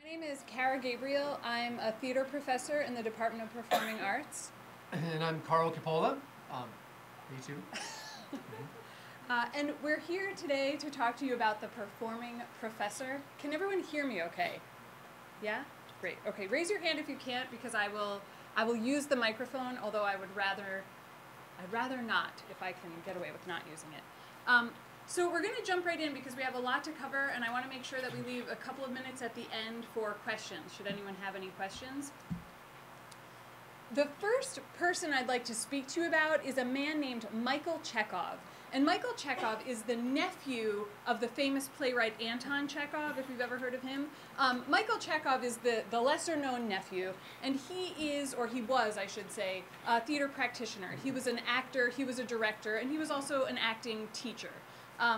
My name is Cara Gabriel. I'm a theater professor in the Department of Performing Arts. And I'm Karl Kippola. Me too. And we're here today to talk to you about the performing professor. Can everyone hear me okay? Yeah? Great. Okay, raise your hand if you can't, because I will use the microphone, although I'd rather not if I can get away with not using it. So we're going to jump right in because we have a lot to cover, and I want to make sure that we leave a couple of minutes at the end for questions, should anyone have any questions. The first person I'd like to speak to you about is a man named Michael Chekhov. And Michael Chekhov is the nephew of the famous playwright Anton Chekhov, if you've ever heard of him. Michael Chekhov is the lesser-known nephew, and he is, or he was, I should say, a theater practitioner. He was an actor, he was a director, and he was also an acting teacher. I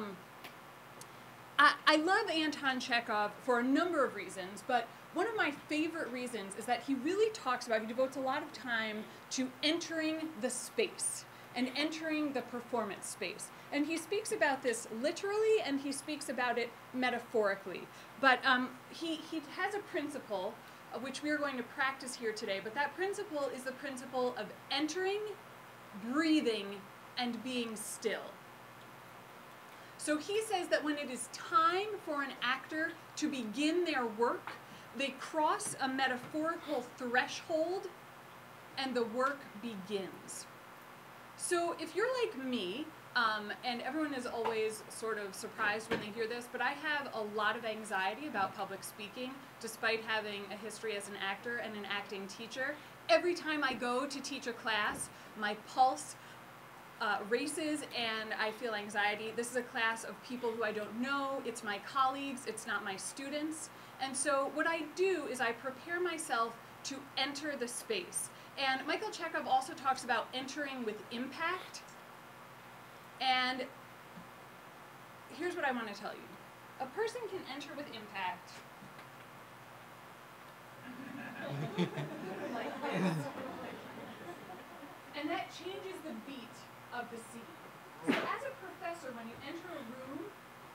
love Anton Chekhov for a number of reasons, but one of my favorite reasons is that he really talks about, he devotes a lot of time to entering the space and entering the performance space. And he speaks about this literally and he speaks about it metaphorically. But he has a principle which we are going to practice here today, but that principle is the principle of entering, breathing, and being still. So he says that when it is time for an actor to begin their work, they cross a metaphorical threshold and the work begins. So if you're like me, and everyone is always sort of surprised when they hear this, but I have a lot of anxiety about public speaking, despite having a history as an actor and an acting teacher. Every time I go to teach a class, my pulse races and I feel anxiety. This is a class of people who I don't know. It's my colleagues. It's not my students. And so what I do is I prepare myself to enter the space. And Michael Chekhov also talks about entering with impact. And here's what I want to tell you. A person can enter with impact like this. And that changes the beat of the scene. So as a professor, when you enter a room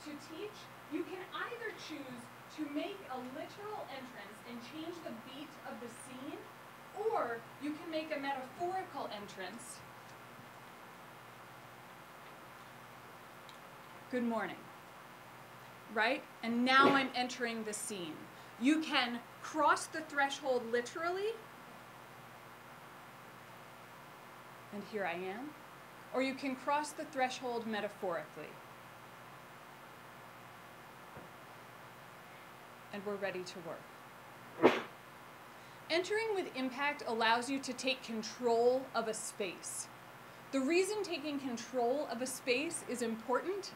to teach, you can either choose to make a literal entrance and change the beat of the scene, or you can make a metaphorical entrance. Good morning. Right? And now I'm entering the scene. You can cross the threshold literally, and here I am. Or you can cross the threshold metaphorically. And we're ready to work. Entering with impact allows you to take control of a space. The reason taking control of a space is important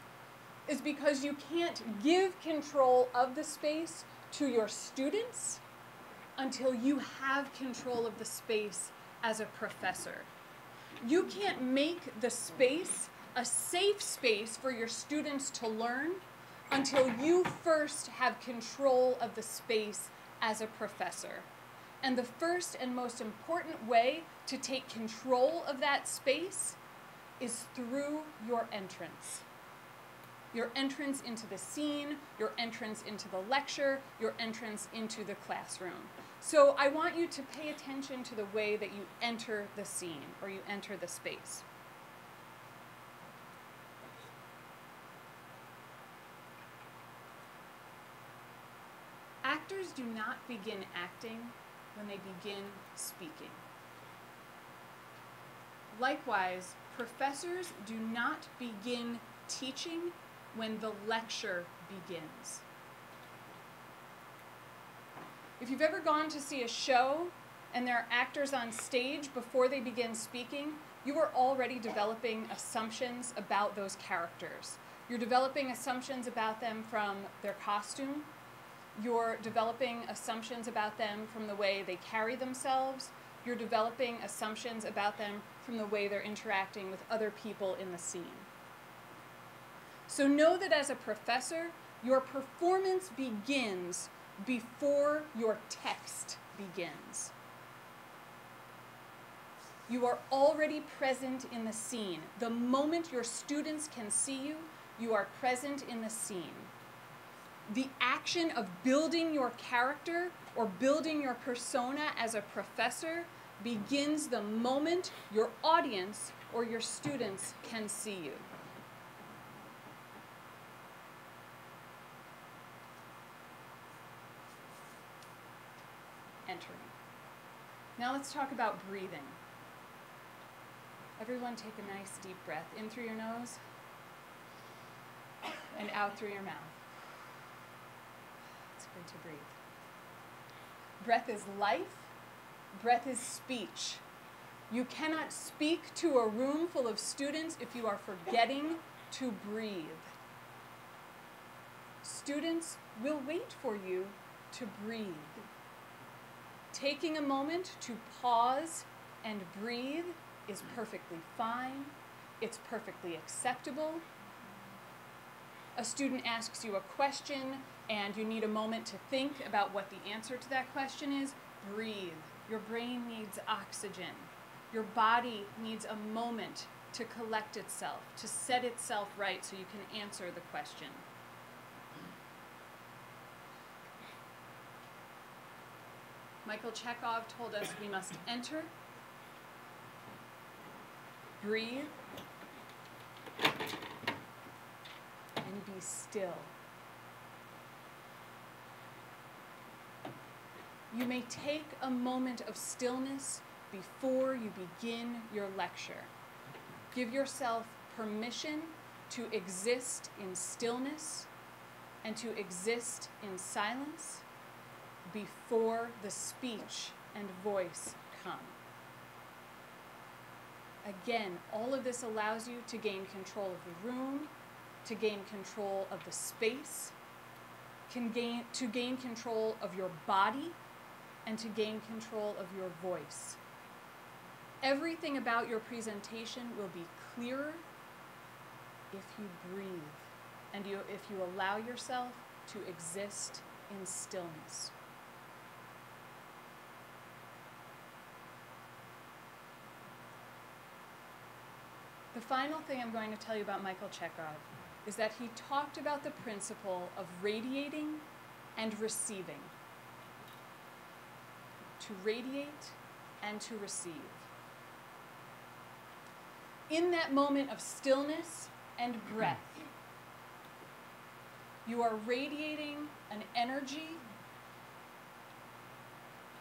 is because you can't give control of the space to your students until you have control of the space as a professor. You can't make the space a safe space for your students to learn until you first have control of the space as a professor. And the first and most important way to take control of that space is through your entrance. Your entrance into the scene, your entrance into the lecture, your entrance into the classroom. So I want you to pay attention to the way that you enter the scene or you enter the space. Actors do not begin acting when they begin speaking. Likewise, professors do not begin teaching when the lecture begins. If you've ever gone to see a show and there are actors on stage before they begin speaking, you are already developing assumptions about those characters. You're developing assumptions about them from their costume. You're developing assumptions about them from the way they carry themselves. You're developing assumptions about them from the way they're interacting with other people in the scene. So know that as a professor, your performance begins before your text begins. You are already present in the scene. The moment your students can see you, you are present in the scene. The action of building your character or building your persona as a professor begins the moment your audience or your students can see you. Entering. Now let's talk about breathing. Everyone take a nice deep breath in through your nose and out through your mouth. It's good to breathe. Breath is life. Breath is speech. You cannot speak to a room full of students if you are forgetting to breathe. Students will wait for you to breathe. Taking a moment to pause and breathe is perfectly fine. It's perfectly acceptable. A student asks you a question and you need a moment to think about what the answer to that question is. Breathe. Your brain needs oxygen. Your body needs a moment to collect itself, to set itself right so you can answer the question. Michael Chekhov told us we must enter, breathe, and be still. You may take a moment of stillness before you begin your lecture. Give yourself permission to exist in stillness and to exist in silence before the speech and voice come. Again, all of this allows you to gain control of the room, to gain control of the space, to gain control of your body, and to gain control of your voice. Everything about your presentation will be clearer if you breathe and if you allow yourself to exist in stillness. The final thing I'm going to tell you about Michael Chekhov is that he talked about the principle of radiating and receiving. To radiate and to receive. In that moment of stillness and breath, you are radiating an energy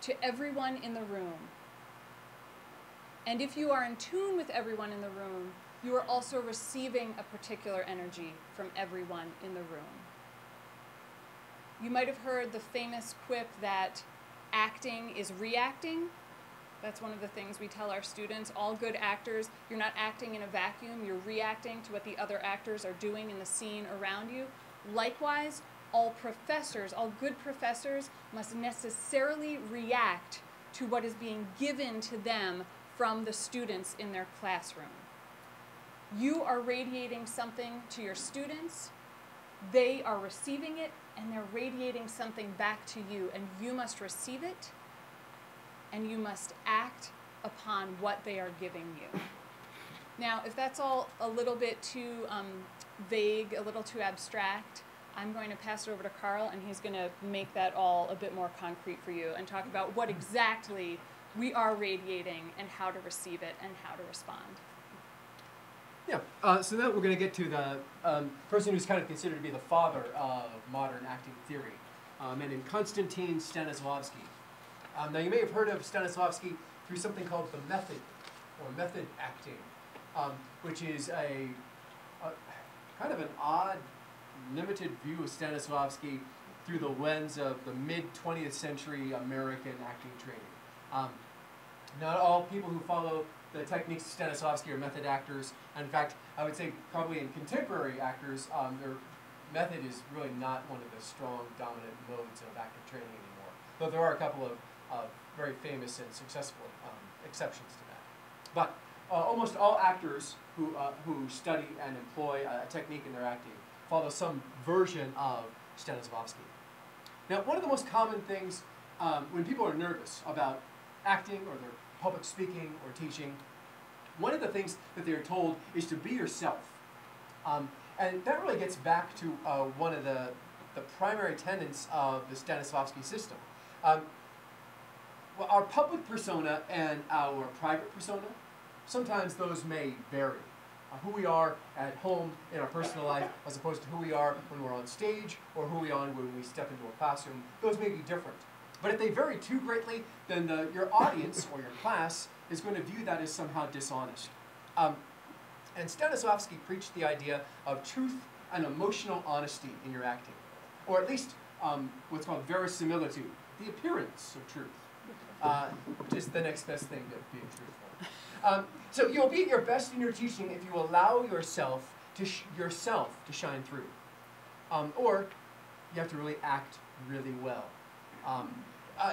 to everyone in the room. And if you are in tune with everyone in the room, you are also receiving a particular energy from everyone in the room. You might have heard the famous quip that acting is reacting. That's one of the things we tell our students. All good actors, you're not acting in a vacuum, you're reacting to what the other actors are doing in the scene around you. Likewise, all professors, all good professors must necessarily react to what is being given to them from the students in their classroom. You are radiating something to your students, they are receiving it, and they're radiating something back to you, and you must receive it, and you must act upon what they are giving you. Now, if that's all a little bit too vague, a little too abstract, I'm going to pass it over to Karl, and he's going to make that all a bit more concrete for you and talk about what exactly we are radiating and how to receive it and how to respond. Yeah, so now we're going to get to the person who's kind of considered to be the father of modern acting theory, a man named Konstantin Stanislavski. Now you may have heard of Stanislavski through something called the method, or method acting, which is a kind of an odd, limited view of Stanislavski through the lens of the mid-20th century American acting training. Not all people who follow the techniques of Stanislavski are method actors. And in fact, I would say probably in contemporary actors, their method is really not one of the strong, dominant modes of actor training anymore. Though there are a couple of very famous and successful exceptions to that. But almost all actors who study and employ a technique in their acting follow some version of Stanislavski. Now, one of the most common things when people are nervous about acting or their public speaking or teaching, one of the things that they're told is to be yourself. And that really gets back to one of the the primary tenets of the Stanislavski system. Well, our public persona and our private persona, sometimes those may vary. Who we are at home in our personal life as opposed to who we are when we're on stage or who we are when we step into a classroom, those may be different. But if they vary too greatly, then your audience or your class is going to view that as somehow dishonest. And Stanislavski preached the idea of truth and emotional honesty in your acting, or at least what's called verisimilitude, the appearance of truth, which is the next best thing to being truthful. So you'll be at your best in your teaching if you allow yourself to shine through, or you have to really act really well.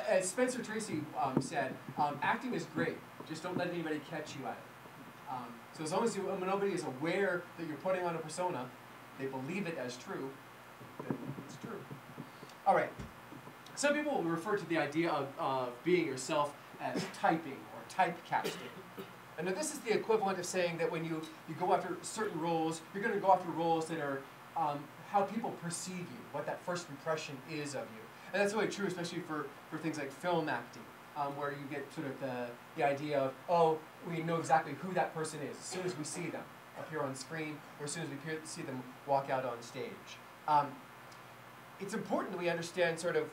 As Spencer Tracy said, acting is great, just don't let anybody catch you at it. So as long as nobody is aware that you're putting on a persona, they believe it as true, then it's true. All right. Some people will refer to the idea of being yourself as typing or typecasting. And now this is the equivalent of saying that when you go after certain roles, you're going to go after roles that are how people perceive you, what that first impression is of you. And that's really true, especially for things like film acting, where you get sort of the idea of, oh, we know exactly who that person is as soon as we see them appear on screen, or as soon as we see them walk out on stage. It's important that we understand sort of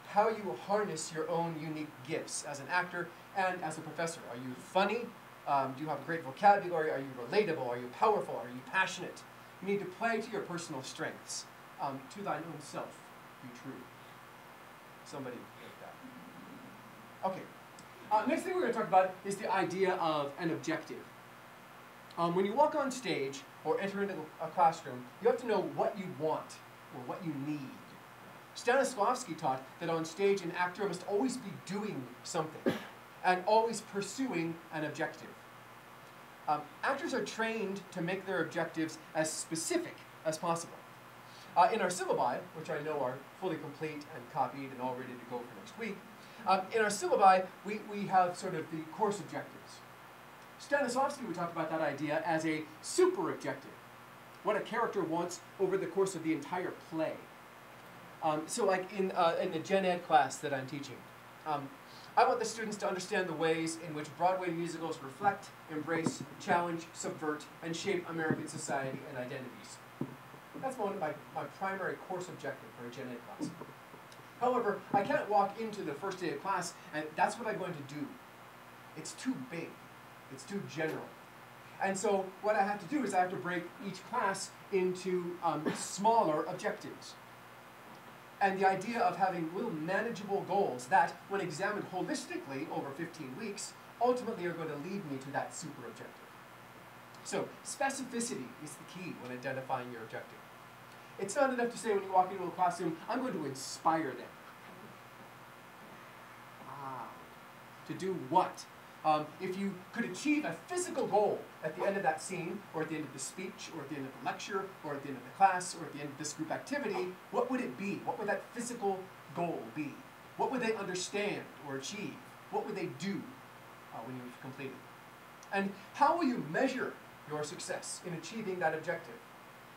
how you harness your own unique gifts as an actor and as a professor. Are you funny? Do you have a great vocabulary? Are you relatable? Are you powerful? Are you passionate? You need to play to your personal strengths. To thine own self be true. Somebody like that. Okay. Next thing we're going to talk about is the idea of an objective. When you walk on stage or enter into a classroom, you have to know what you want or what you need. Stanislavski taught that on stage an actor must always be doing something and always pursuing an objective. Actors are trained to make their objectives as specific as possible. In our syllabi, which I know are fully complete and copied and all ready to go for next week, in our syllabi we have sort of the course objectives. Stanislavski would talk about that idea as a super objective, what a character wants over the course of the entire play. So like in the Gen Ed class that I'm teaching, I want the students to understand the ways in which Broadway musicals reflect, embrace, challenge, subvert, and shape American society and identities. That's my primary course objective for a Gen Ed class. However, I can't walk into the first day of class and that's what I'm going to do. It's too big. It's too general. And so what I have to do is I have to break each class into smaller objectives. And the idea of having little manageable goals that, when examined holistically over 15 weeks, ultimately are going to lead me to that super objective. So specificity is the key when identifying your objective. It's not enough to say when you walk into a classroom, I'm going to inspire them. To do what? If you could achieve a physical goal at the end of that scene, or at the end of the speech, or at the end of the lecture, or at the end of the class, or at the end of this group activity, what would it be? What would that physical goal be? What would they understand or achieve? What would they do when you've completed? And how will you measure your success in achieving that objective?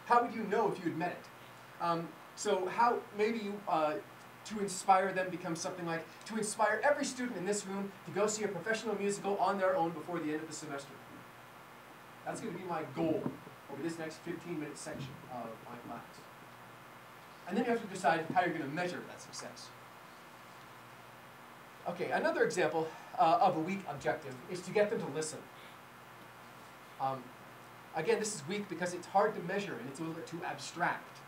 How would you know if you had met it? So how, maybe you, to inspire them becomes something like, to inspire every student in this room to go see a professional musical on their own before the end of the semester. That's going to be my goal over this next 15-minute section of my class. And then you have to decide how you're going to measure that success. Okay, another example of a weak objective is to get them to listen. Again, this is weak because it's hard to measure and it's a little bit too abstract.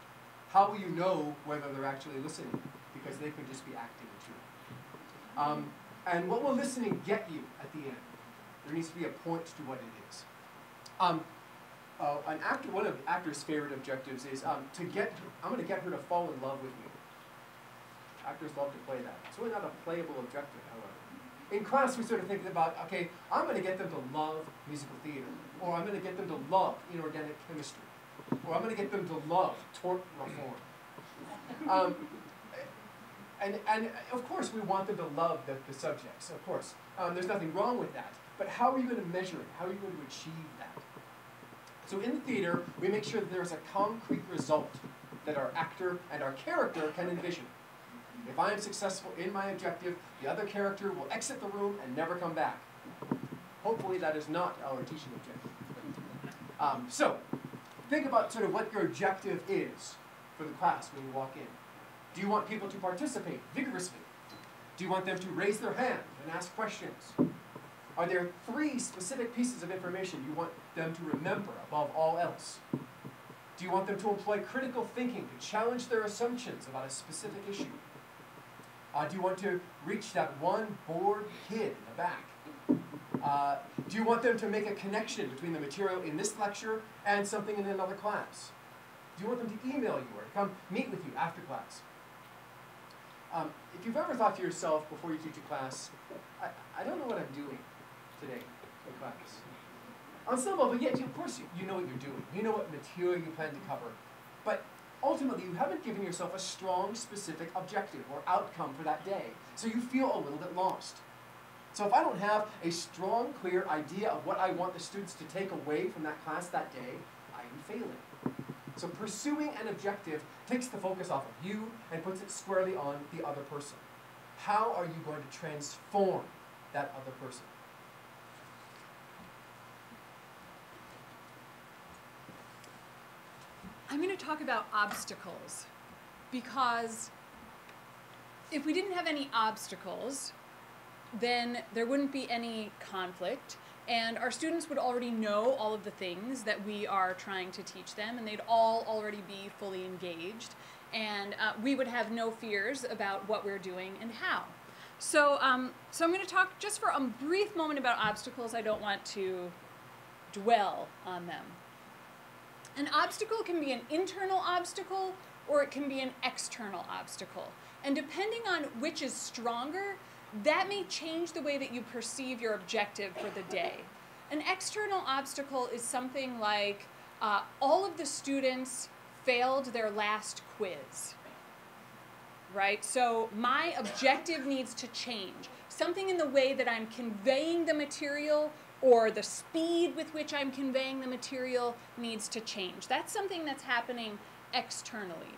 How will you know whether they're actually listening? Because they could just be acting too. And what will listening get you at the end? There needs to be a point to what it is. One of the actor's favorite objectives is I'm going to get her to fall in love with me. Actors love to play that. It's really not a playable objective, however. In class, we sort of think about, okay, I'm going to get them to love musical theater, or I'm going to get them to love inorganic chemistry, or I'm going to get them to love tort reform. And of course, we want them to love the subjects, of course. There's nothing wrong with that. But how are you going to measure it? How are you going to achieve that? So in the theater, we make sure that there's a concrete result that our actor and our character can envision. If I am successful in my objective, the other character will exit the room and never come back. Hopefully that is not our teaching objective. So, think about sort of what your objective is for the class when you walk in. Do you want people to participate vigorously? Do you want them to raise their hand and ask questions? Are there 3 specific pieces of information you want them to remember above all else? Do you want them to employ critical thinking to challenge their assumptions about a specific issue? Do you want to reach that one bored kid in the back? Do you want them to make a connection between the material in this lecture and something in another class? Do you want them to email you or to come meet with you after class? If you've ever thought to yourself before you teach a class, I don't know what I'm doing today in class. On some level, yeah, of course you know what you're doing. You know what material you plan to cover. But ultimately, you haven't given yourself a strong, specific objective or outcome for that day. So you feel a little bit lost. So if I don't have a strong, clear idea of what I want the students to take away from that class that day, I am failing. So pursuing an objective takes the focus off of you and puts it squarely on the other person. How are you going to transform that other person? I'm going to talk about obstacles, because if we didn't have any obstacles, then there wouldn't be any conflict, and our students would already know all of the things that we are trying to teach them, and they'd all already be fully engaged, and we would have no fears about what we're doing and how. So I'm going to talk just for a brief moment about obstacles. I don't want to dwell on them. An obstacle can be an internal obstacle, or it can be an external obstacle. And depending on which is stronger, that may change the way that you perceive your objective for the day. An external obstacle is something like all of the students failed their last quiz, right? So my objective needs to change. Something in the way that I'm conveying the material or the speed with which I'm conveying the material needs to change. That's something that's happening externally.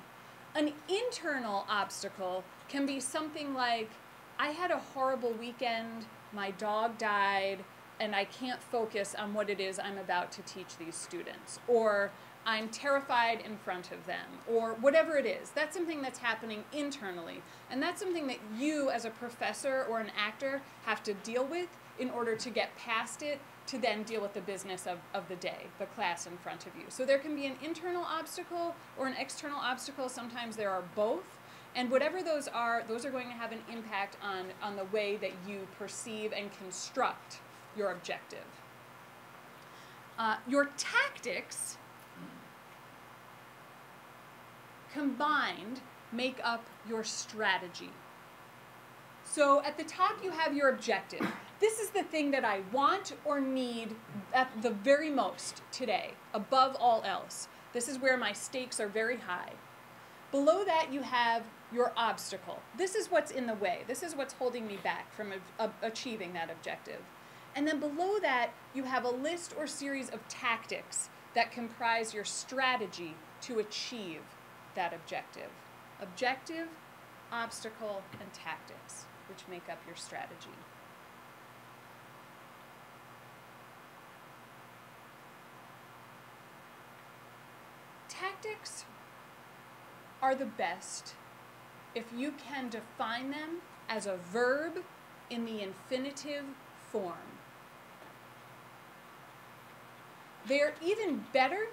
An internal obstacle can be something like, I had a horrible weekend, my dog died, and I can't focus on what it is I'm about to teach these students. Or I'm terrified in front of them, or whatever it is. That's something that's happening internally. And that's something that you as a professor or an actor have to deal with in order to get past it, to then deal with the business of the day, the class in front of you. So there can be an internal obstacle or an external obstacle. Sometimes there are both. And whatever those are going to have an impact on the way that you perceive and construct your objective. Your tactics combined make up your strategy. So at the top you have your objective. This is the thing that I want or need at the very most today, above all else. This is where my stakes are very high. Below that you have your obstacle. This is what's in the way. This is what's holding me back from achieving that objective. And then below that you have a list or series of tactics that comprise your strategy to achieve that objective. Objective, obstacle, and tactics, which make up your strategy. Tactics are the best if you can define them as a verb in the infinitive form. They're even better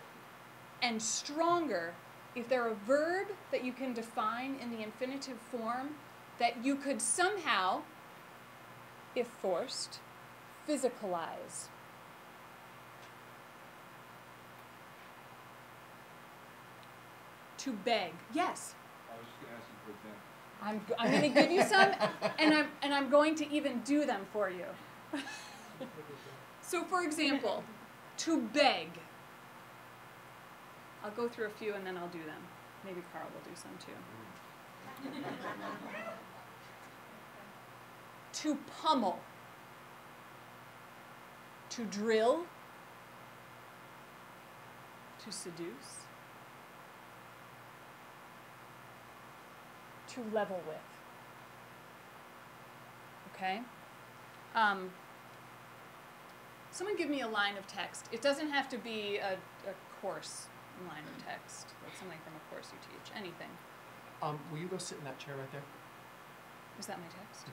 and stronger if they're a verb that you can define in the infinitive form that you could somehow, if forced, physicalize. To beg. Yes? I was just going to ask you for example. I'm going to give you some, and I'm going to even do them for you. So, for example, to beg. I'll go through a few and then I'll do them. Maybe Karl will do some too. To pummel. To drill. To seduce. to level with. Okay? Someone give me a line of text. It doesn't have to be a course line of text, like something from a course you teach, anything. Will you go sit in that chair right there? Is that my text?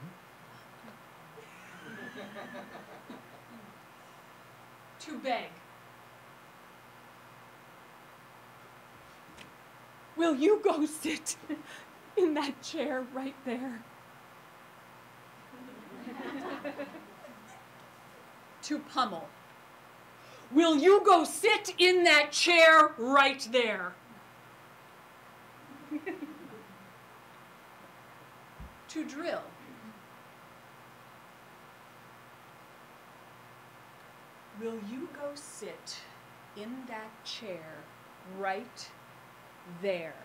To beg. Will you go sit in that chair right there? To pummel. Will you go sit in that chair right there? To drill. Will you go sit in that chair right there?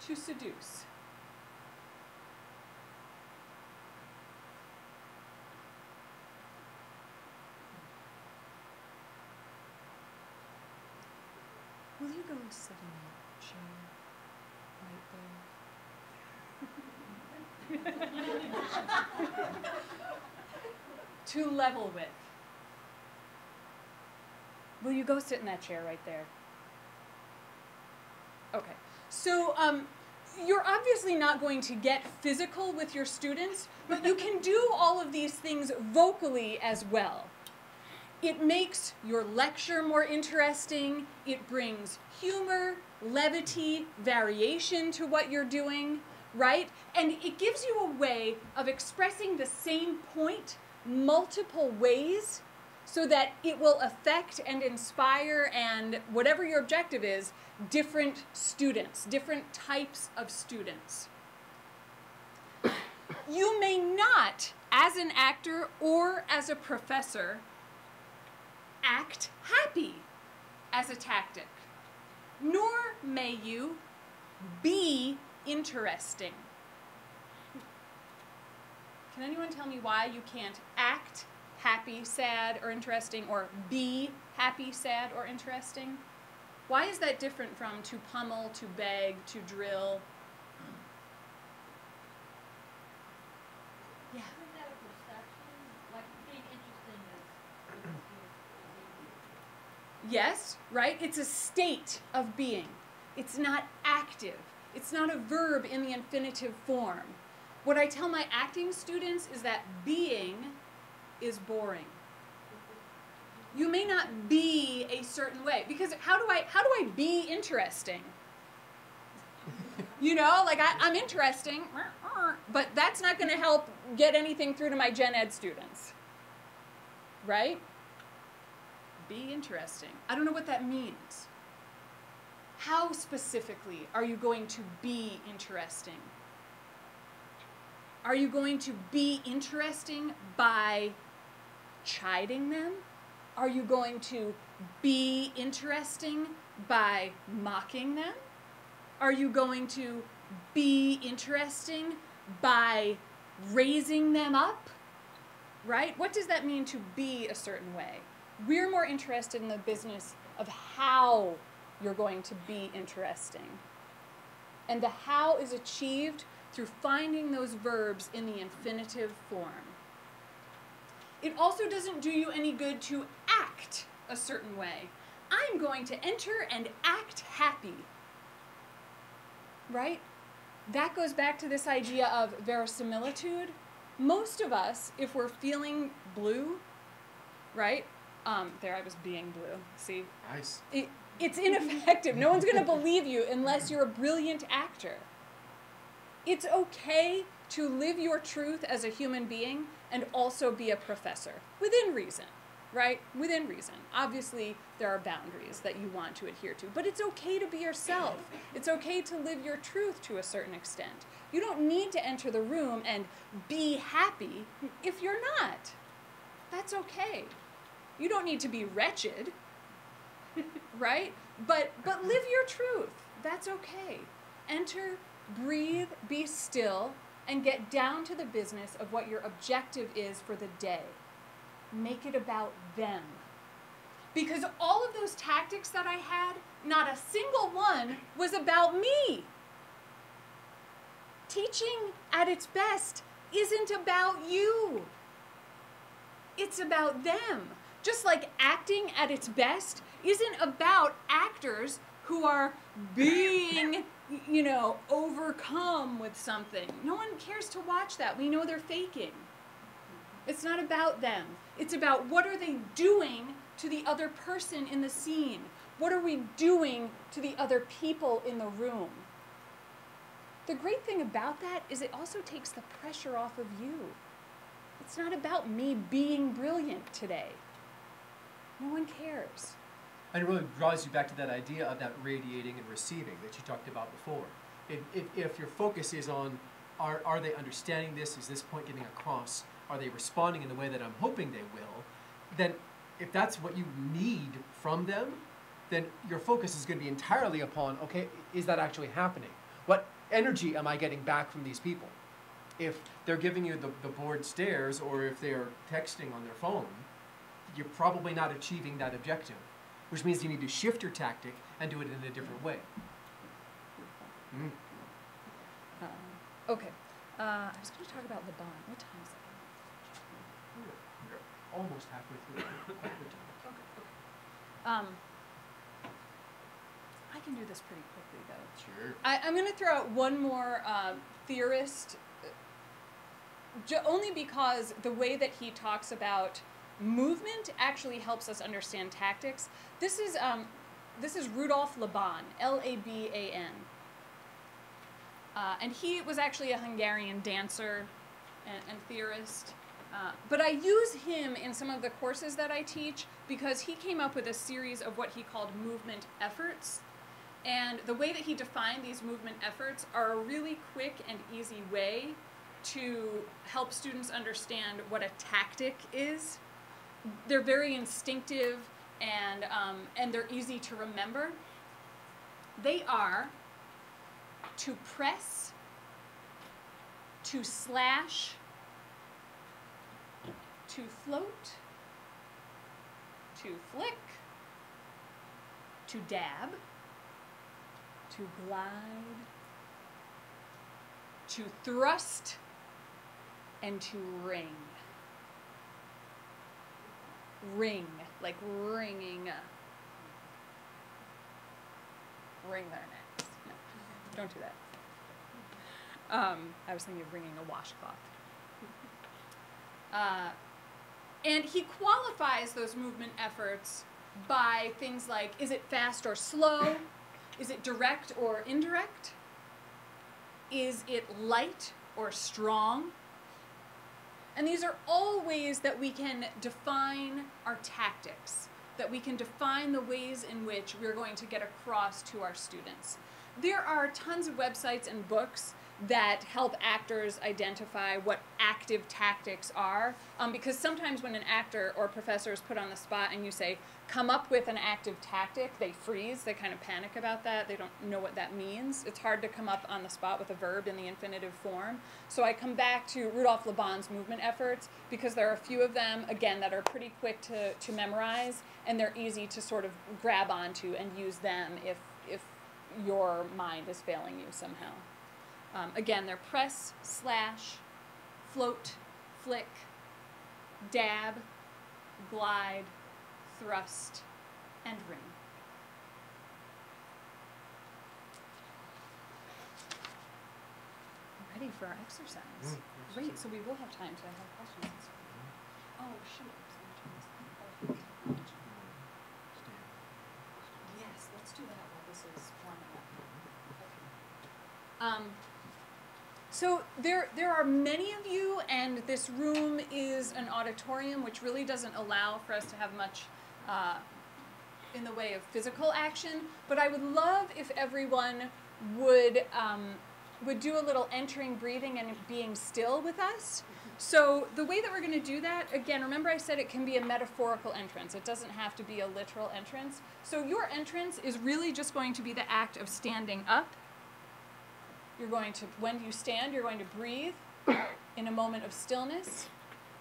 To seduce. Will you go sit in that chair right there? To level with. Will you go sit in that chair right there? Okay. So you're obviously not going to get physical with your students, but you can do all of these things vocally as well. It makes your lecture more interesting. It brings humor, levity, variation to what you're doing, right? And it gives you a way of expressing the same point multiple ways so that it will affect and inspire and, whatever your objective is, different students, different types of students. You may not, as an actor or as a professor, act happy as a tactic, nor may you be interesting. Can anyone tell me why you can't act happy, sad, or interesting, or be happy, sad, or interesting? Why is that different from to pummel, to beg, to drill? Yeah. Isn't that a perception? Like being interesting is Yes, right? It's a state of being. It's not active. It's not a verb in the infinitive form. What I tell my acting students is that being is boring. You may not be a certain way, because how do I be interesting? You know, like I'm interesting, but that's not going to help get anything through to my gen ed students, right? Be interesting. I don't know what that means. How specifically are you going to be interesting? Are you going to be interesting by chiding them? Are you going to be interesting by mocking them? Are you going to be interesting by raising them up? Right? What does that mean to be a certain way? We're more interested in the business of how you're going to be interesting. And the how is achieved through finding those verbs in the infinitive form. It also doesn't do you any good to act a certain way. I'm going to enter and act happy. Right? That goes back to this idea of verisimilitude. Most of us, if we're feeling blue, right? There I was being blue. See? Nice. It's ineffective. No one's going to believe you unless you're a brilliant actor. It's okay to live your truth as a human being and also be a professor, within reason, right? Within reason. Obviously, there are boundaries that you want to adhere to, but it's okay to be yourself. It's okay to live your truth to a certain extent. You don't need to enter the room and be happy if you're not. That's okay. You don't need to be wretched, right? But live your truth. That's okay. Enter, breathe, be still, and get down to the business of what your objective is for the day. Make it about them. Because all of those tactics that I had, not a single one was about me. Teaching at its best isn't about you. It's about them. Just like acting at its best isn't about actors who are being, overcome with something. No one cares to watch that. We know they're faking. It's not about them. It's about what are they doing to the other person in the scene? What are we doing to the other people in the room? The great thing about that is it also takes the pressure off of you. It's not about me being brilliant today. No one cares. And it really draws you back to that idea of that radiating and receiving that you talked about before. If your focus is on, are they understanding this? Is this point getting across? Are they responding in the way that I'm hoping they will? Then if that's what you need from them, then your focus is going to be entirely upon, okay, is that actually happening? What energy am I getting back from these people? If they're giving you the bored stares, or if they're texting on their phone, you're probably not achieving that objective, which means you need to shift your tactic and do it in a different way. Mm. Okay. I was going to talk about Le Bon. What time is it? We're almost halfway through. Quite a bit of time. I can do this pretty quickly, though. Sure. I'm going to throw out one more theorist, only because the way that he talks about movement actually helps us understand tactics. This is Rudolf Laban, L-A-B-A-N. And he was actually a Hungarian dancer and theorist. But I use him in some of the courses that I teach because he came up with a series of what he called movement efforts. And the way that he defined these movement efforts are a really quick and easy way to help students understand what a tactic is. They're very instinctive and they're easy to remember. They are to press, to slash, to float, to flick, to dab, to glide, to thrust, and to ring. Ring, like ringing. Wring their necks. No, don't do that. I was thinking of wringing a washcloth. And he qualifies those movement efforts by things like, is it fast or slow? Is it direct or indirect? Is it light or strong? And these are all ways that we can define our tactics, that we can define the ways in which we're going to get across to our students. There are tons of websites and books that help actors identify what active tactics are, because sometimes when an actor or professor is put on the spot and you say, come up with an active tactic, they freeze, they kind of panic about that, they don't know what that means. It's hard to come up on the spot with a verb in the infinitive form. So I come back to Rudolf Laban's movement efforts because there are a few of them, again, that are pretty quick to memorize, and they're easy to sort of grab onto and use them if your mind is failing you somehow. Again, they're press, slash, float, flick, dab, glide, thrust, and ring. Ready for our exercise. Great, so we will have time to have questions. Oh, shoot. Yes, let's do that while this is warming up. Okay. So there are many of you, and this room is an auditorium, which really doesn't allow for us to have much in the way of physical action. But I would love if everyone would do a little entering, breathing, and being still with us. So the way that we're going to do that, again, remember I said it can be a metaphorical entrance. It doesn't have to be a literal entrance. So your entrance is really just going to be the act of standing up. You're going to, when you stand, you're going to breathe in a moment of stillness.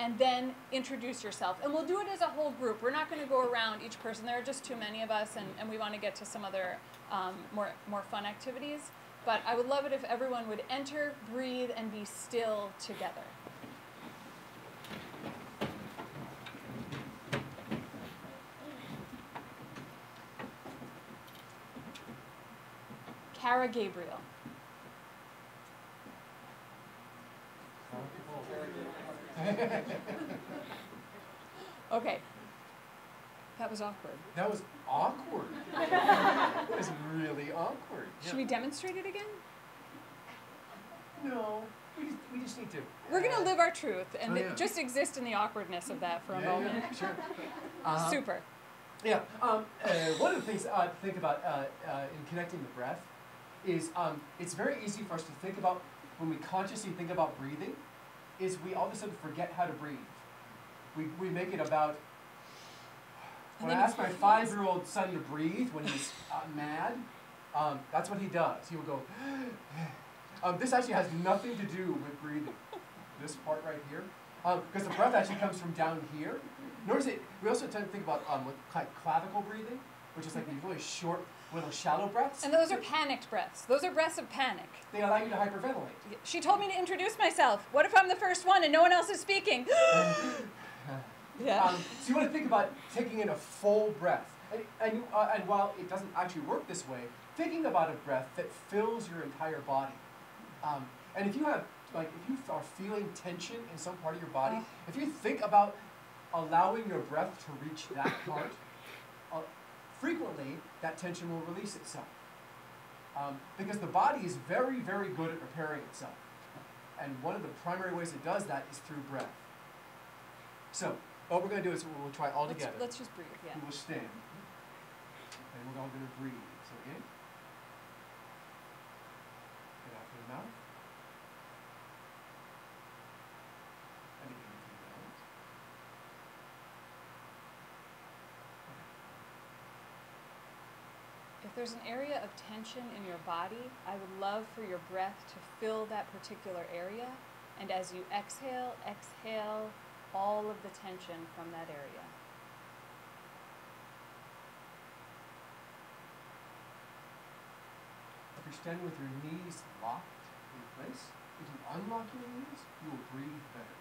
and then introduce yourself. And we'll do it as a whole group. We're not going to go around each person. There are just too many of us, and we want to get to some other more fun activities. But I would love it if everyone would enter, breathe, and be still together. Cara Gabriel. Okay. That was awkward. That was awkward. That was really awkward. Should we demonstrate it again? No, we just need to. We're going to live our truth and just just exist in the awkwardness of that for a moment. Yeah, sure. Super. Yeah. One of the things to think about in connecting the breath is it's very easy for us to think about, when we consciously think about breathing, is we all of a sudden forget how to breathe. We make it about, when I ask my 5-year-old son to breathe when he's mad, that's what he does. He will go, this actually has nothing to do with breathing, this part right here, because the breath actually comes from down here. Notice it, we also tend to think about clavicle breathing, which is like these really short, little shallow breaths. And those are panicked breaths. Those are breaths of panic. They allow you to hyperventilate. She told me to introduce myself. What if I'm the first one and no one else is speaking? Yeah. So you want to think about taking in a full breath. And while it doesn't actually work this way, thinking about a breath that fills your entire body. And if you have, if you are feeling tension in some part of your body, if you think about allowing your breath to reach that part, frequently that tension will release itself. Because the body is very, very good at repairing itself. And one of the primary ways it does that is through breath. So, what we're going to do is we'll try all together. Let's just breathe, yeah. We will stand. And we're all going to breathe. So in. And out through the mouth. And again through the nose. If there's an area of tension in your body, I would love for your breath to fill that particular area. And as you exhale, exhale all of the tension from that area. If you're standing with your knees locked in place, if you unlock your knees, you will breathe better.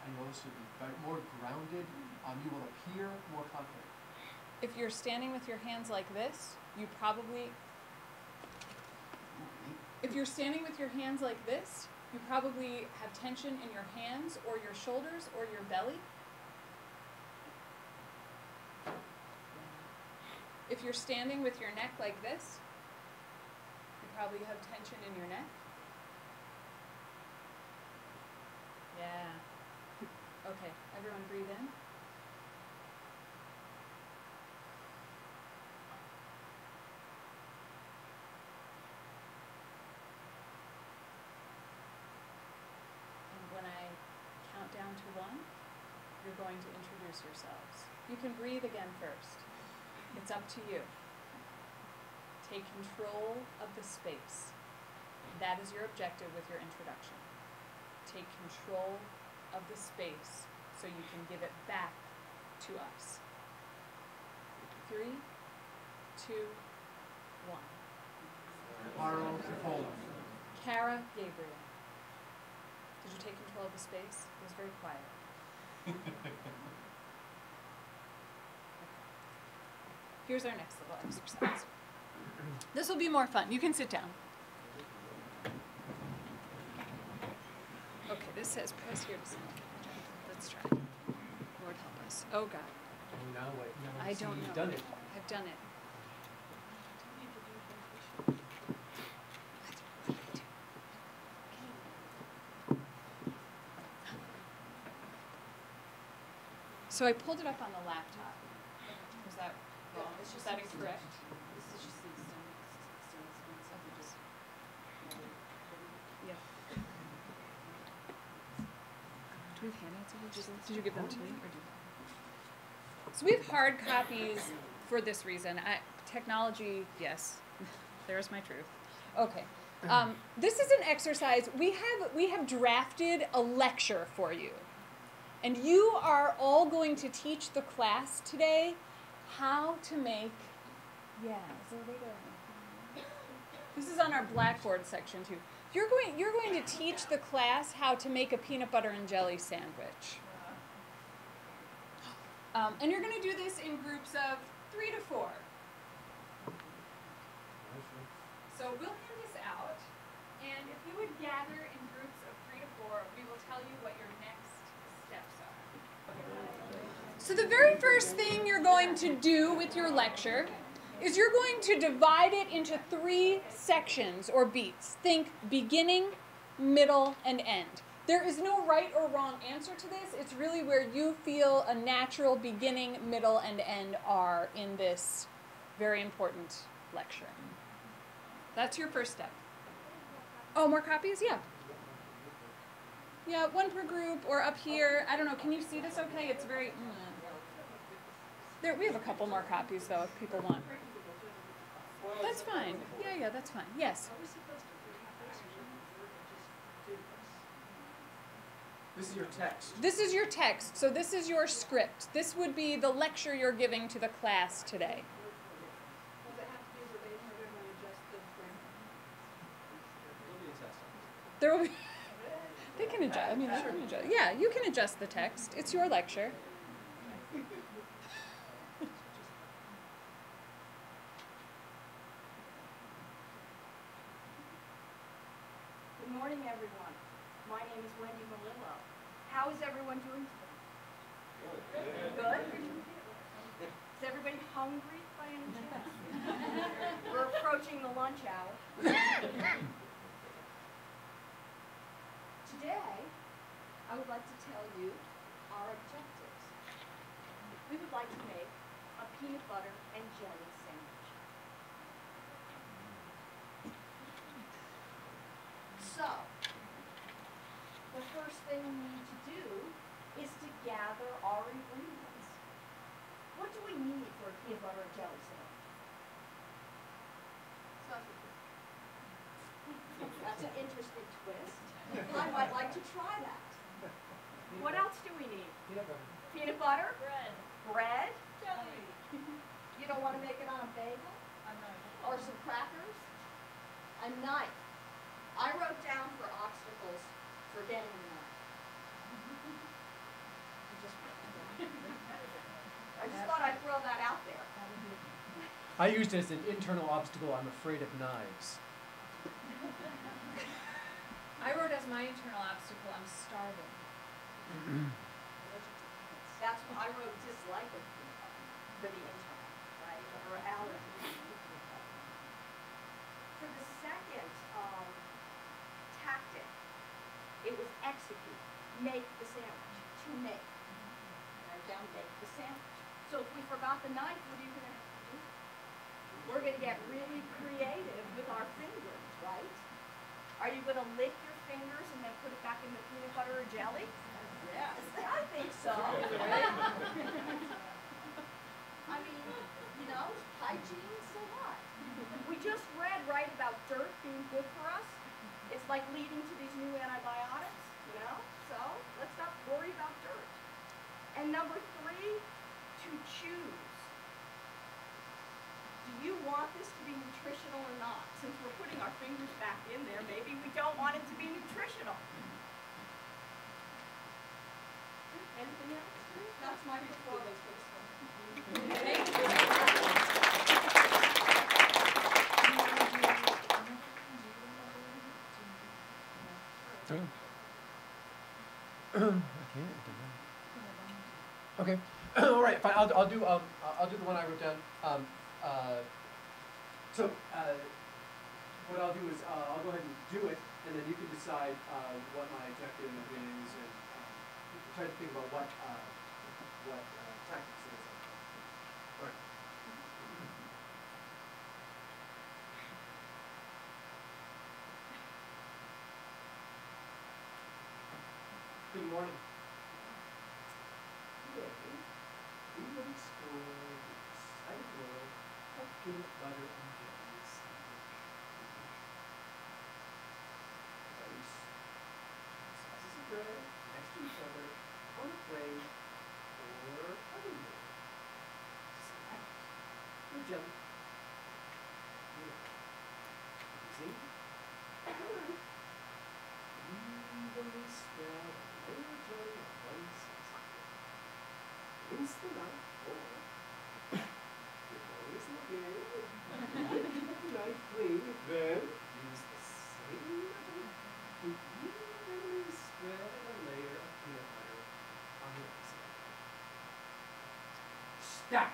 And you'll also be more grounded. You will appear more confident. If you're standing with your hands like this, you probably have tension in your hands or your shoulders or your belly. If you're standing with your neck like this, you probably have tension in your neck. Yeah. Okay, everyone breathe in. When I count down to 1, you're going to introduce yourselves. You can breathe again first. It's up to you. Take control of the space. That is your objective with your introduction. Take control of the space so you can give it back to us. 3, 2, 1. Karl, Kippola. Cara, Gabriel. Did you take control of the space? It was very quiet. Here's our next little exercise. This will be more fun. You can sit down. Okay, this says press here to smell. Let's try. Lord help us. Oh God. Oh, now what? Now I see don't you've know. done it. I've done it. So I pulled it up on the laptop. Was that wrong? Is that incorrect? Yeah. Do we have handouts of these? Did you give them to me? Or so we have hard copies for this reason. Technology, yes. There's my truth. Okay. This is an exercise. We have drafted a lecture for you. And you are all going to teach the class today how to make, this is on our Blackboard section too. You're going to teach the class how to make a peanut butter and jelly sandwich. And you're going to do this in groups of 3 to 4. So we'll hand this out, and if you would gather in groups of 3 to 4, we will tell you what your next steps are. So the very first thing you're going to do with your lecture is you're going to divide it into 3 sections or beats. Think beginning, middle, and end. There is no right or wrong answer to this. It's really where you feel a natural beginning, middle, and end are in this very important lecture. That's your first step. Oh, more copies? Yeah. Yeah, 1 per group or up here. I don't know. Can you see this okay? It's very... There, we have a couple more copies, though, if people want. That's fine. Yeah, that's fine. Yes. This is your text. This is your text. So this is your script. This would be the lecture you're giving to the class today. Does it have to be verbatim or do we adjust the grammar? There will be... They can adjust. I mean, they can adjust. Yeah, you can adjust the text. It's your lecture. Good morning, everyone. My name is Wendy Melillo. How is everyone doing today? Good? Is everybody hungry by any chance? We're approaching the lunch hour. Today, I would like to tell you our objectives. We would like to make a peanut butter and jelly sandwich. So, the first thing we need to do is to gather our ingredients. What do we need for a peanut butter and jelly sandwich? That's an interesting twist. I might like to try that. What else do we need? Peanut butter. Peanut butter? Bread. Bread? Jelly. You don't want to make it on a bagel? Or some crackers? A knife. I wrote down for obstacles for getting a knife. I just thought I'd throw that out there. I used it as an internal obstacle. I'm afraid of knives. I wrote as my internal obstacle, I'm starving. That's what I wrote dislike of for the internal, right? Or allergy. For the second tactic, it was execute, make the sandwich, to make. Write down make the sandwich. So if we forgot the knife, what are you going to have to do? We're going to get really creative with our fingers, right? Are you going to lick your fingers and then put it back in the peanut butter or jelly? Yes, I think so. I mean, you know, hygiene, so what? We just read, right, about dirt being good for us. It's like leading to these new antibiotics, you know? So let's not worry about dirt. And number 3, to choose. Do you want this to be nutritional or not? Since we're putting our fingers back in there, maybe we don't want it to be nutritional. Anything else? That's my performance for this one. Thank you. Okay. All right. Fine. I'll do the one I wrote down. What I'll do is I'll go ahead and do it, and then you can decide what my objective is, and try to think about what tactics it is. All right. Good morning. Today, we will explore the exciting world of peanut butter and jelly sandwich. Place slices of bread next to each other on a plate jelly. See? Evenly spread a layer of jelly on one side. Rinse them out, or you're always looking. Keep the knife clean, then use the same method to evenly spread a layer of peanut butter on the other side. Stack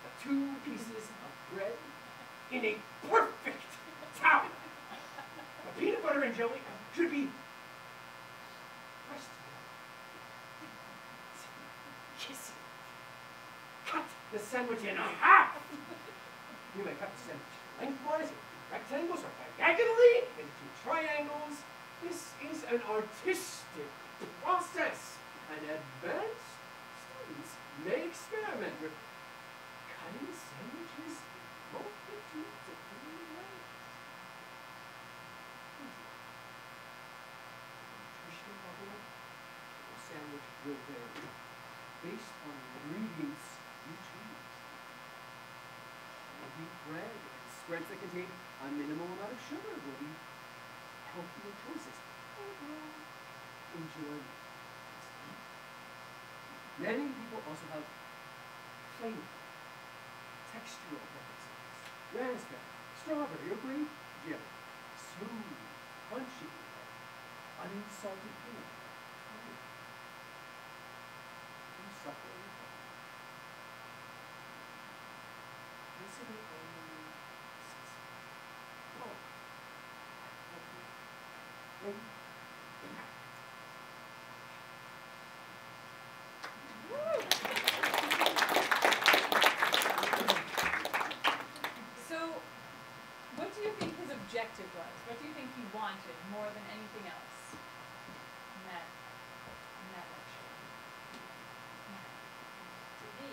the two pieces of bread in a perfect tower. The peanut butter and jelly should be pressed together. Kissing. Cut the sandwich in half. You may cut the sandwich lengthwise, rectangles, or diagonally into triangles. This is an artistic process, and advanced students may experiment with cutting sandwiches multitudes of different ways. Nutrition level of a sandwich will vary based on ingredients you choose. Whole bread and spreads that contain a minimal amount of sugar will be healthier choices. Overall, enjoyment. Many people also have flavor, textural preferences. Raspberry, strawberry, or grape jelly, smooth, crunchy, unsalted peanut butter. You suffer with that. Consider only oh. So, what do you think his objective was? What do you think he wanted more than anything else in that lecture? To me,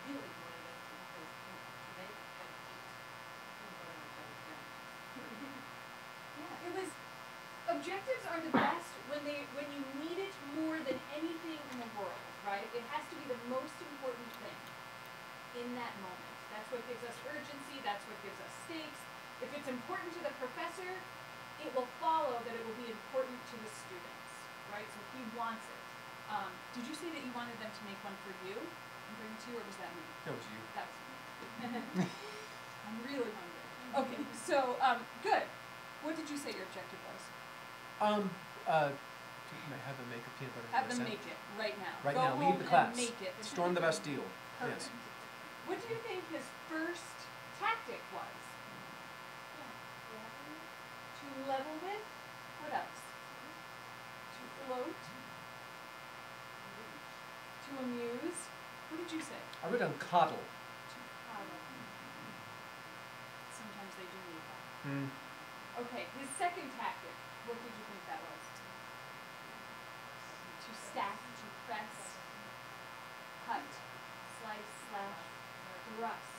really wanted us to make and eat peanut butter and jelly sandwiches. Yeah, it was. Objectives are the best when you need it more than anything in the world, right? It has to be the most important thing in that moment. That's what gives us urgency. That's what gives us stakes. If it's important to the professor, it will follow that it will be important to the students, right? So he wants it. Did you say that you wanted them to make one for you and bring it to you, or was that me? That was you. That was me. I'm really hungry. Okay, so good. What did you say your objective was? Have them make a peanut butter. Have them sandwich. make it right now. Right Go now, home leave the class. And make it. Storm the Bastille. Perfect. Yes. What do you think his first tactic was? To level with? What else? To float? To amuse? What did you say? I wrote down coddle. To coddle. Sometimes they do need that. Hmm. Okay, his second tactic, what did you think that was? To stack, to press, cut, slice, slash, thrust.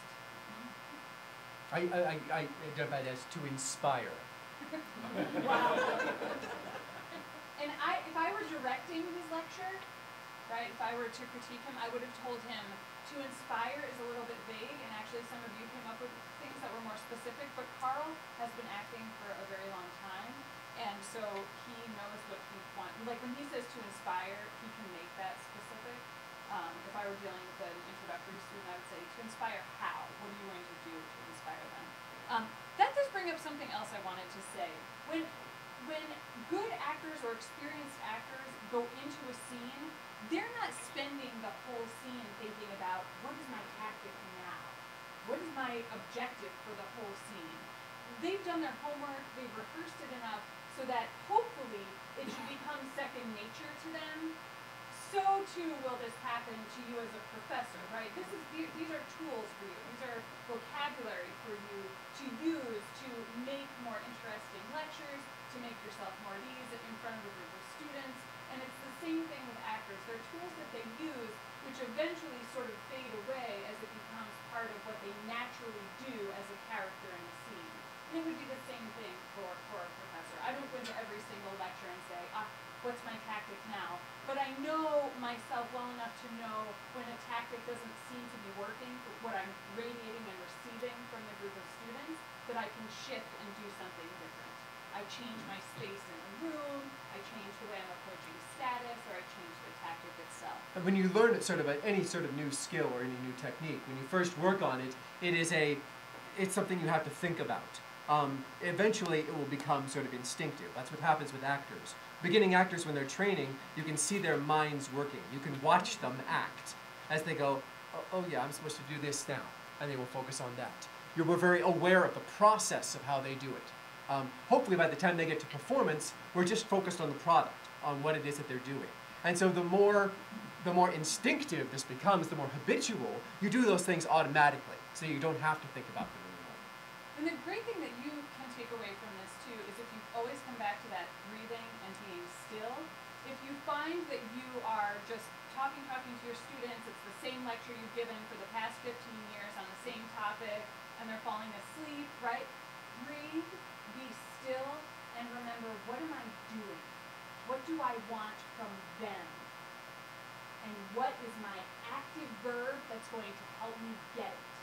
I identified as to inspire. Wow. And if I were directing his lecture, right, if I were to critique him, I would have told him to inspire is a little bit vague, and actually some of you came up with things that were more specific, but Karl has been acting for a very long time, and so he knows what he wants. Like when he says to inspire, he can make that specific. If I were dealing with an introductory student, I would say, to inspire how? What are you going to do to inspire them? That does bring up something else I wanted to say. When good actors or experienced actors go into a scene, they're not spending the whole scene thinking about, what is my tactic now? What is my objective for the whole scene? They've done their homework, they've rehearsed it enough so that hopefully it should become second nature to them. So too will this happen to you as a professor, right? These are tools for you. These are vocabulary for you to use to make more interesting lectures, to make yourself more at ease in front of a group of students. And it's the same thing with actors. They're tools that they use which eventually sort of fade away as it becomes part of what they naturally do as a character in a scene. And it would be the same thing for a professor. I don't go into every single lecture and say, what's my tactic now? But I know myself well enough to know when a tactic doesn't seem to be working, what I'm radiating and shift and do something different. I change my space in a room, I change the way I'm approaching status, or I change the tactic itself. And when you learn sort of any sort of new skill or any new technique, when you first work on it, it's something you have to think about. Eventually, it will become sort of instinctive. That's what happens with actors. Beginning actors, when they're training, you can see their minds working. You can watch them act as they go, oh yeah, I'm supposed to do this now, and they will focus on that. We're very aware of the process of how they do it. Hopefully, by the time they get to performance, we're just focused on the product, on what it is that they're doing. And so the more instinctive this becomes, the more habitual, you do those things automatically, so you don't have to think about them anymore. And the great thing that you can take away from this too is if you always come back to that breathing and being still, if you find that you are just talking to your students, it's the same lecture you've given for the past 15 years on the same topic, and they're falling asleep, right? Breathe, be still, and remember, what am I doing? What do I want from them? And what is my active verb that's going to help me get it,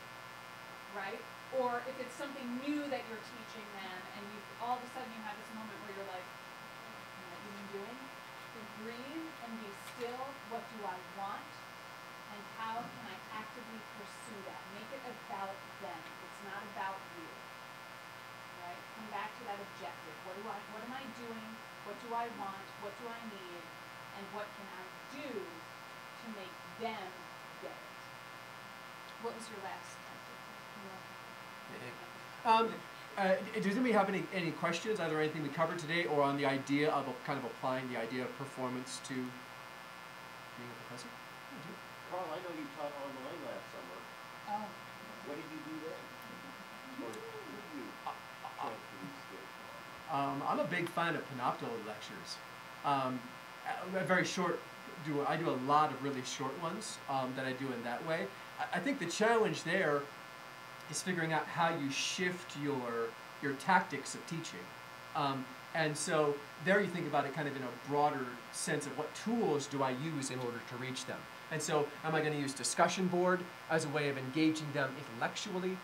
right? Or if it's something new that you're teaching them, and you all of a sudden you have this moment where you're like, what am I even doing? Then breathe and be still. What do I want? And how can I actively pursue that? Make it about them. It's not about you, right? Come back to that objective. What am I doing? What do I want? What do I need? And what can I do to make them get it? What was your last tactic? Does anybody have any questions, either anything we covered today or on the idea of kind of applying the idea of performance to being a professor? Karl, I know you taught online last summer. Oh. What did you do then? Or did you transfer these skills? I'm a big fan of Panopto lectures. A very short. I do a lot of really short ones that I do in that way. I think the challenge there is figuring out how you shift your tactics of teaching. And so there you think about it kind of in a broader sense of what tools do I use in order to reach them. And so am I going to use discussion board as a way of engaging them intellectually?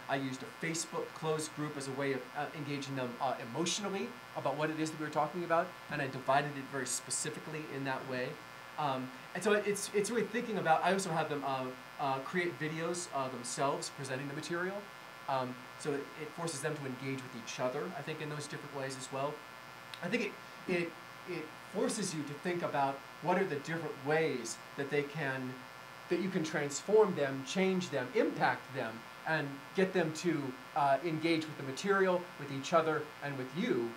I used a Facebook closed group as a way of engaging them emotionally about what it is that we were talking about, and I divided it very specifically in that way. And so it's really thinking about, I also have them create videos themselves presenting the material. So it forces them to engage with each other, I think, in those different ways as well. I think it forces you to think about what are the different ways that you can transform them, change them, impact them, and get them to engage with the material, with each other, and with you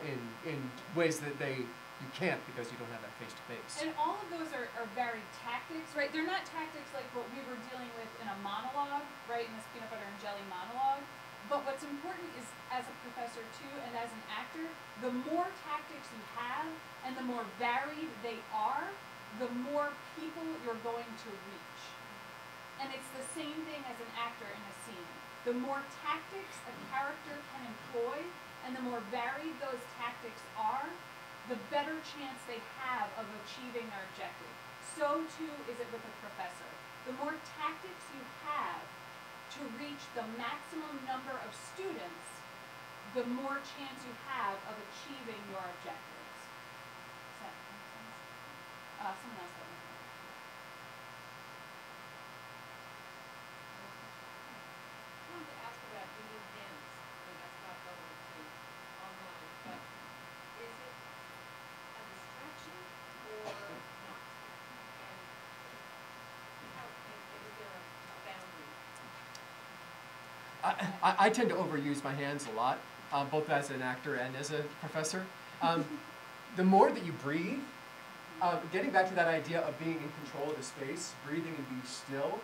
in ways that you can't because you don't have that face-to-face. And all of those are very tactics, right? They're not tactics like what we were dealing with in a monologue, right, in this peanut butter and jelly monologue. But what's important is, as a professor too, and as an actor, the more tactics you have, and the more varied they are, the more people you're going to reach. And it's the same thing as an actor in a scene. The more tactics a character can employ, and the more varied those tactics are, the better chance they have of achieving their objective. So too is it with a professor. The more tactics you have to reach the maximum number of students, the more chance you have of achieving your objectives. Does that make sense? Someone else let me know. I wanted to ask about using hands, and that's not relevant to online, but is it a distraction or not? And how, is there a boundary? I tend to overuse my hands a lot, both as an actor and as a professor. The more that you breathe, getting back to that idea of being in control of the space, breathing and being still,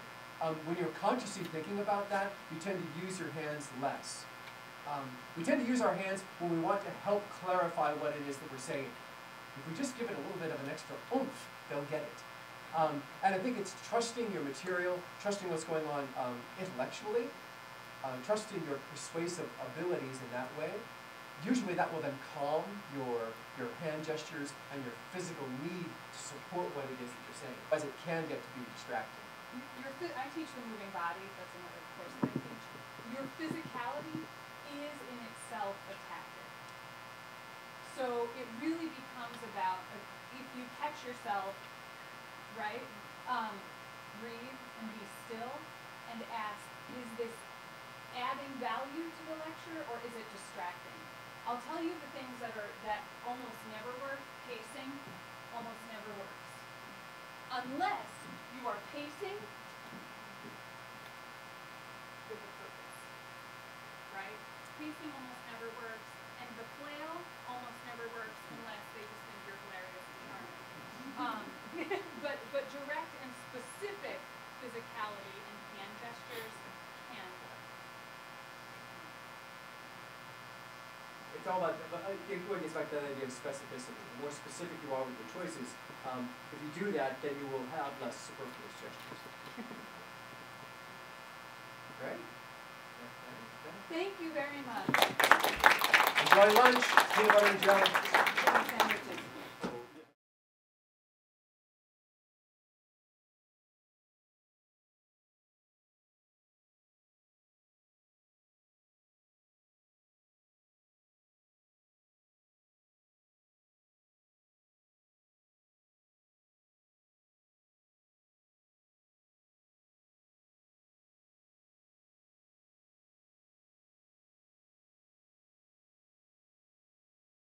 when you're consciously thinking about that, you tend to use your hands less. We tend to use our hands when we want to help clarify what it is that we're saying. If we just give it a little bit of an extra oomph, they'll get it. And I think it's trusting your material, trusting what's going on intellectually, trusting your persuasive abilities in that way. Usually that will then calm your hand gestures and your physical need to support what it is that you're saying, as it can get to be distracting. I teach the moving bodies, that's another course that I teach. Your physicality is in itself a tactic. So it really becomes about, if you catch yourself, right, breathe and be still and ask, is this adding value to the lecture or is it distracting? I'll tell you the things that almost never work. Pacing almost never works. Unless you are pacing with a purpose, right? Pacing almost never works, and the flail almost never works unless they just think you're hilarious and charming. But direct and specific physicality and hand gestures can work. It's all about, it gets back to that idea of specificity. The more specific you are with your choices, if you do that, then you will have less superfluous gestures. Right? Thank you very much. Enjoy lunch, peanut butter and jelly.